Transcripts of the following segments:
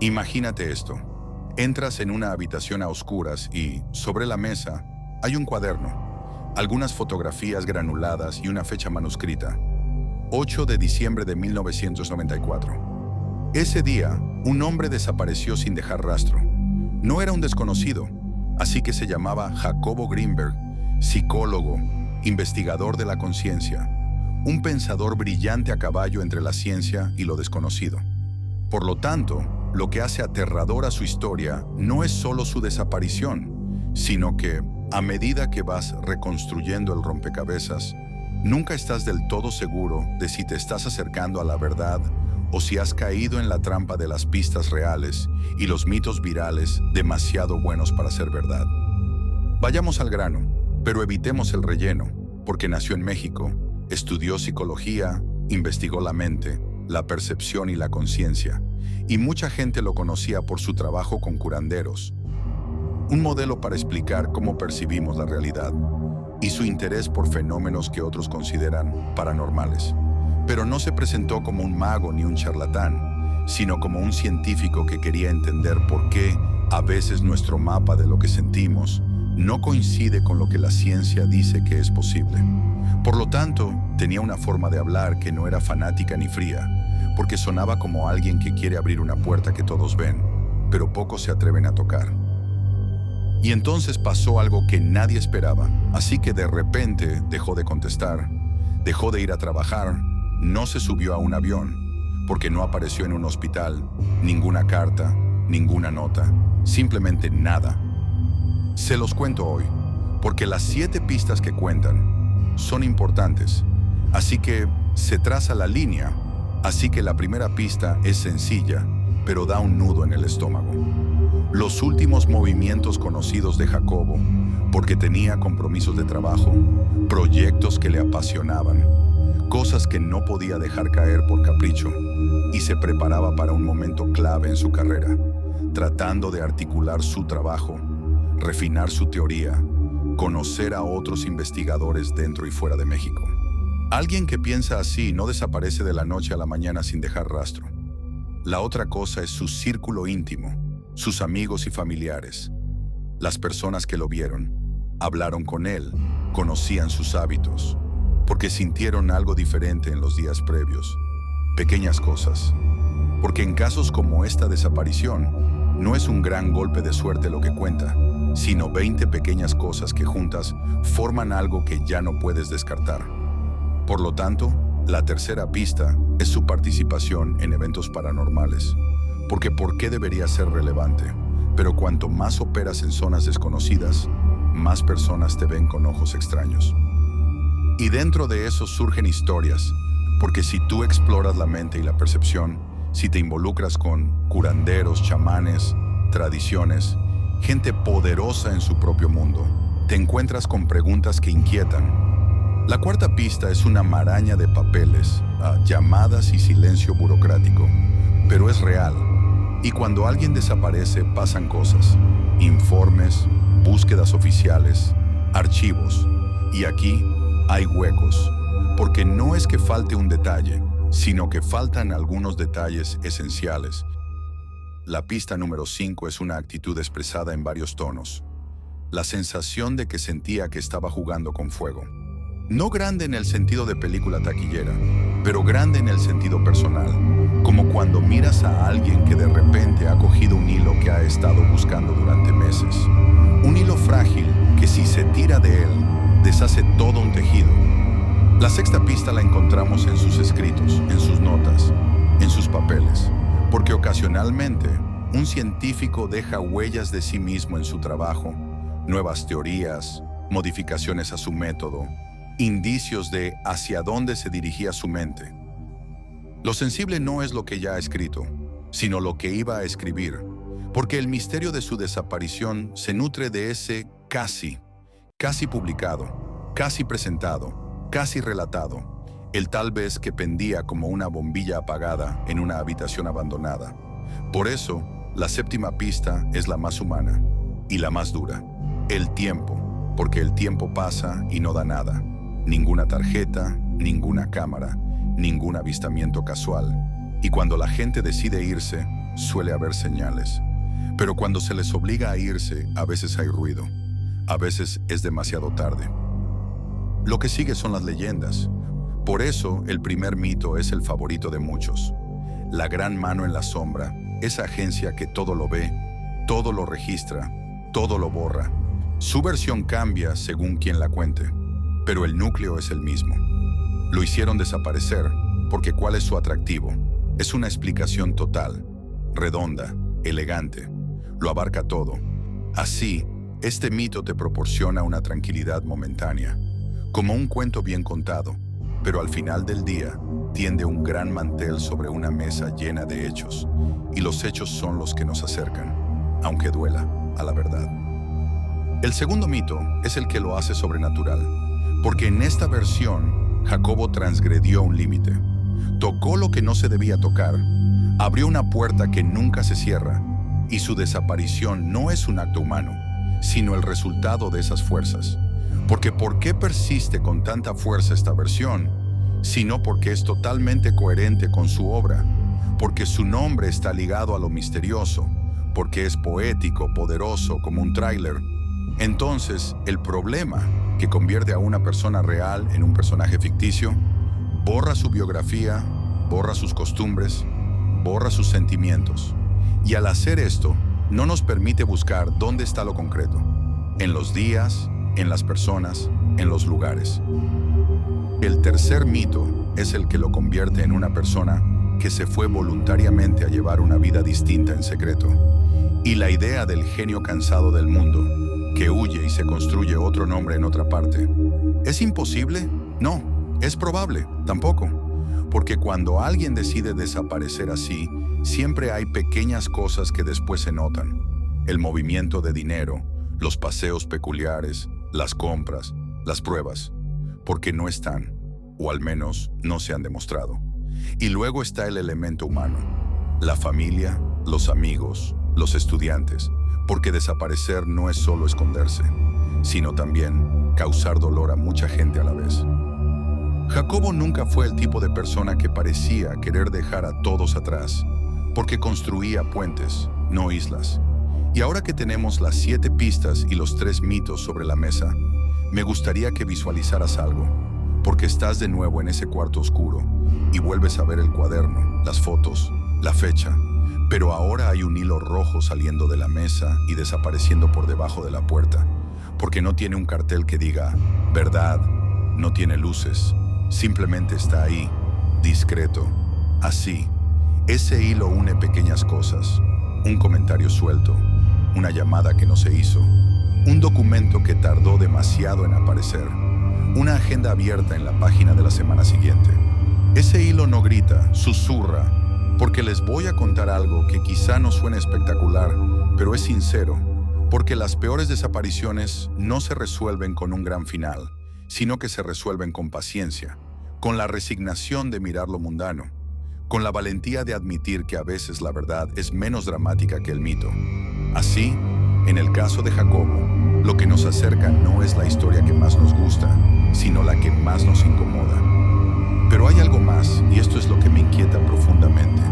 Imagínate esto. Entras en una habitación a oscuras y, sobre la mesa, hay un cuaderno, algunas fotografías granuladas y una fecha manuscrita. 8 de diciembre de 1994. Ese día, un hombre desapareció sin dejar rastro. No era un desconocido, así que se llamaba Jacobo Greenberg, psicólogo, investigador de la conciencia, un pensador brillante a caballo entre la ciencia y lo desconocido. Por lo tanto, lo que hace aterradora su historia no es solo su desaparición, sino que, a medida que vas reconstruyendo el rompecabezas, nunca estás del todo seguro de si te estás acercando a la verdad o si has caído en la trampa de las pistas reales y los mitos virales demasiado buenos para ser verdad. Vayamos al grano, pero evitemos el relleno, porque nació en México, estudió psicología, investigó la mente, la percepción y la conciencia, y mucha gente lo conocía por su trabajo con curanderos, un modelo para explicar cómo percibimos la realidad, y su interés por fenómenos que otros consideran paranormales. Pero no se presentó como un mago ni un charlatán, sino como un científico que quería entender por qué a veces nuestro mapa de lo que sentimos no coincide con lo que la ciencia dice que es posible. Por lo tanto, tenía una forma de hablar que no era fanática ni fría, porque sonaba como alguien que quiere abrir una puerta que todos ven, pero pocos se atreven a tocar. Y entonces pasó algo que nadie esperaba, así que de repente dejó de contestar, dejó de ir a trabajar, no se subió a un avión, porque no apareció en un hospital, ninguna carta, ninguna nota, simplemente nada. Se los cuento hoy, porque las 7 pistas que cuentan son importantes, así que se traza la línea, así que la primera pista es sencilla, pero da un nudo en el estómago. Los últimos movimientos conocidos de Jacobo, porque tenía compromisos de trabajo, proyectos que le apasionaban, cosas que no podía dejar caer por capricho, y se preparaba para un momento clave en su carrera, tratando de articular su trabajo, refinar su teoría, conocer a otros investigadores dentro y fuera de México. Alguien que piensa así no desaparece de la noche a la mañana sin dejar rastro. La otra cosa es su círculo íntimo, sus amigos y familiares. Las personas que lo vieron, hablaron con él, conocían sus hábitos, porque sintieron algo diferente en los días previos. Pequeñas cosas. Porque en casos como esta desaparición, no es un gran golpe de suerte lo que cuenta, sino 20 pequeñas cosas que juntas forman algo que ya no puedes descartar. Por lo tanto, la tercera pista es su participación en eventos paranormales. Porque ¿por qué debería ser relevante? Pero cuanto más operas en zonas desconocidas, más personas te ven con ojos extraños. Y dentro de eso surgen historias, porque si tú exploras la mente y la percepción, si te involucras con curanderos, chamanes, tradiciones, gente poderosa en su propio mundo, te encuentras con preguntas que inquietan. La cuarta pista es una maraña de papeles, llamadas y silencio burocrático, pero es real. Y cuando alguien desaparece pasan cosas, informes, búsquedas oficiales, archivos. Y aquí hay huecos, porque no es que falte un detalle, sino que faltan algunos detalles esenciales. La pista número 5 es una actitud expresada en varios tonos. La sensación de que sentía que estaba jugando con fuego. No grande en el sentido de película taquillera, pero grande en el sentido personal, como cuando miras a alguien que de repente ha cogido un hilo que ha estado buscando durante meses. Un hilo frágil que si se tira de él, deshace todo un tejido. La sexta pista la encontramos en sus escritos, en sus notas, en sus papeles, porque ocasionalmente un científico deja huellas de sí mismo en su trabajo, nuevas teorías, modificaciones a su método, indicios de hacia dónde se dirigía su mente. Lo sensible no es lo que ya ha escrito, sino lo que iba a escribir, porque el misterio de su desaparición se nutre de ese casi publicado, casi presentado, casi relatado, el tal vez que pendía como una bombilla apagada en una habitación abandonada. Por eso, la séptima pista es la más humana y la más dura, el tiempo, porque el tiempo pasa y no da nada. Ninguna tarjeta, ninguna cámara, ningún avistamiento casual. Y cuando la gente decide irse, suele haber señales. Pero cuando se les obliga a irse, a veces hay ruido. A veces es demasiado tarde. Lo que sigue son las leyendas. Por eso, el primer mito es el favorito de muchos. La gran mano en la sombra, esa agencia que todo lo ve, todo lo registra, todo lo borra. Su versión cambia según quien la cuente, pero el núcleo es el mismo. Lo hicieron desaparecer porque ¿cuál es su atractivo? Es una explicación total, redonda, elegante. Lo abarca todo. Así, este mito te proporciona una tranquilidad momentánea, como un cuento bien contado, pero al final del día tiende un gran mantel sobre una mesa llena de hechos, y los hechos son los que nos acercan, aunque duela, a la verdad. El segundo mito es el que lo hace sobrenatural, porque en esta versión Jacobo transgredió un límite, tocó lo que no se debía tocar, abrió una puerta que nunca se cierra, y su desaparición no es un acto humano, sino el resultado de esas fuerzas. Porque ¿por qué persiste con tanta fuerza esta versión? Sino porque es totalmente coherente con su obra, porque su nombre está ligado a lo misterioso, porque es poético, poderoso, como un tráiler. Entonces, el problema que convierte a una persona real en un personaje ficticio, borra su biografía, borra sus costumbres, borra sus sentimientos. Y al hacer esto, no nos permite buscar dónde está lo concreto, en los días, en las personas, en los lugares. El tercer mito es el que lo convierte en una persona que se fue voluntariamente a llevar una vida distinta en secreto. Y la idea del genio cansado del mundo, que huye y se construye otro nombre en otra parte. ¿Es imposible? No. ¿Es probable? Tampoco. Porque cuando alguien decide desaparecer así, siempre hay pequeñas cosas que después se notan. El movimiento de dinero, los paseos peculiares, las compras, las pruebas, porque no están, o al menos no se han demostrado. Y luego está el elemento humano, la familia, los amigos, los estudiantes, porque desaparecer no es solo esconderse, sino también causar dolor a mucha gente a la vez. Jacobo nunca fue el tipo de persona que parecía querer dejar a todos atrás, porque construía puentes, no islas. Y ahora que tenemos las 7 pistas y los 3 mitos sobre la mesa, me gustaría que visualizaras algo, porque estás de nuevo en ese cuarto oscuro y vuelves a ver el cuaderno, las fotos, la fecha, pero ahora hay un hilo rojo saliendo de la mesa y desapareciendo por debajo de la puerta, porque no tiene un cartel que diga verdad, no tiene luces, simplemente está ahí, discreto, así. Ese hilo une pequeñas cosas, un comentario suelto, una llamada que no se hizo, un documento que tardó demasiado en aparecer, una agenda abierta en la página de la semana siguiente. Ese hilo no grita, susurra, porque les voy a contar algo que quizá no suene espectacular, pero es sincero, porque las peores desapariciones no se resuelven con un gran final, sino que se resuelven con paciencia, con la resignación de mirar lo mundano, con la valentía de admitir que a veces la verdad es menos dramática que el mito. Así, en el caso de Jacobo, lo que nos acerca no es la historia que más nos gusta, sino la que más nos incomoda. Pero hay algo más, y esto es lo que me inquieta profundamente,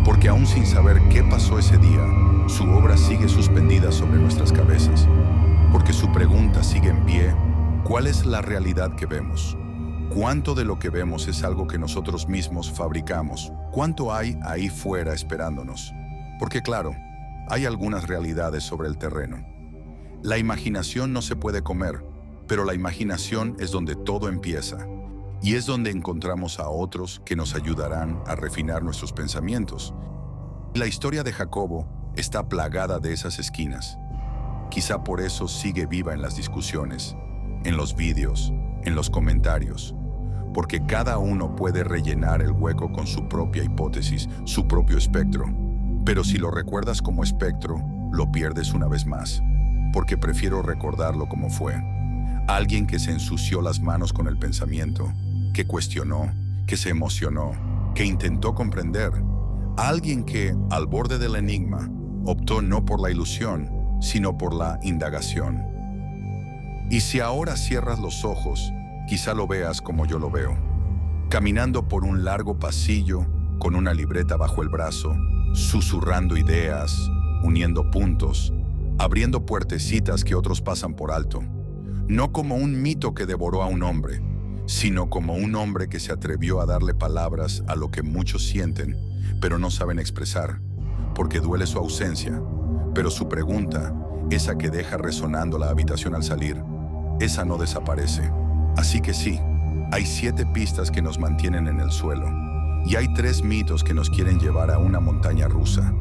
porque aún sin saber qué pasó ese día, su obra sigue suspendida sobre nuestras cabezas, porque su pregunta sigue en pie: ¿cuál es la realidad que vemos? ¿Cuánto de lo que vemos es algo que nosotros mismos fabricamos? ¿Cuánto hay ahí fuera esperándonos? Porque claro, hay algunas realidades sobre el terreno. La imaginación no se puede comer, pero la imaginación es donde todo empieza, y es donde encontramos a otros que nos ayudarán a refinar nuestros pensamientos. La historia de Jacobo está plagada de esas esquinas. Quizá por eso sigue viva en las discusiones, en los vídeos, en los comentarios, porque cada uno puede rellenar el hueco con su propia hipótesis, su propio espectro. Pero si lo recuerdas como espectro, lo pierdes una vez más, porque prefiero recordarlo como fue. Alguien que se ensució las manos con el pensamiento, que cuestionó, que se emocionó, que intentó comprender. Alguien que, al borde del enigma, optó no por la ilusión, sino por la indagación. Y si ahora cierras los ojos, quizá lo veas como yo lo veo, caminando por un largo pasillo, con una libreta bajo el brazo, susurrando ideas, uniendo puntos, abriendo puertecitas que otros pasan por alto. No como un mito que devoró a un hombre, sino como un hombre que se atrevió a darle palabras a lo que muchos sienten, pero no saben expresar, porque duele su ausencia, pero su pregunta, esa que deja resonando la habitación al salir, esa no desaparece. Así que sí, hay 7 pistas que nos mantienen en el suelo, y hay 3 mitos que nos quieren llevar a una montaña rusa.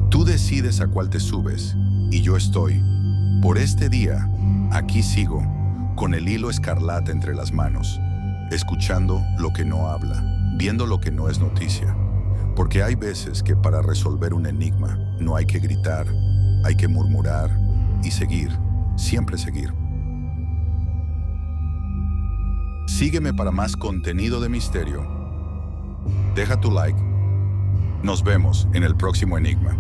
Tú decides a cuál te subes, y yo estoy. Por este día, aquí sigo, con el hilo escarlata entre las manos, escuchando lo que no habla, viendo lo que no es noticia. Porque hay veces que para resolver un enigma no hay que gritar, hay que murmurar y seguir, siempre seguir. Sígueme para más contenido de misterio. Deja tu like. Nos vemos en el próximo enigma.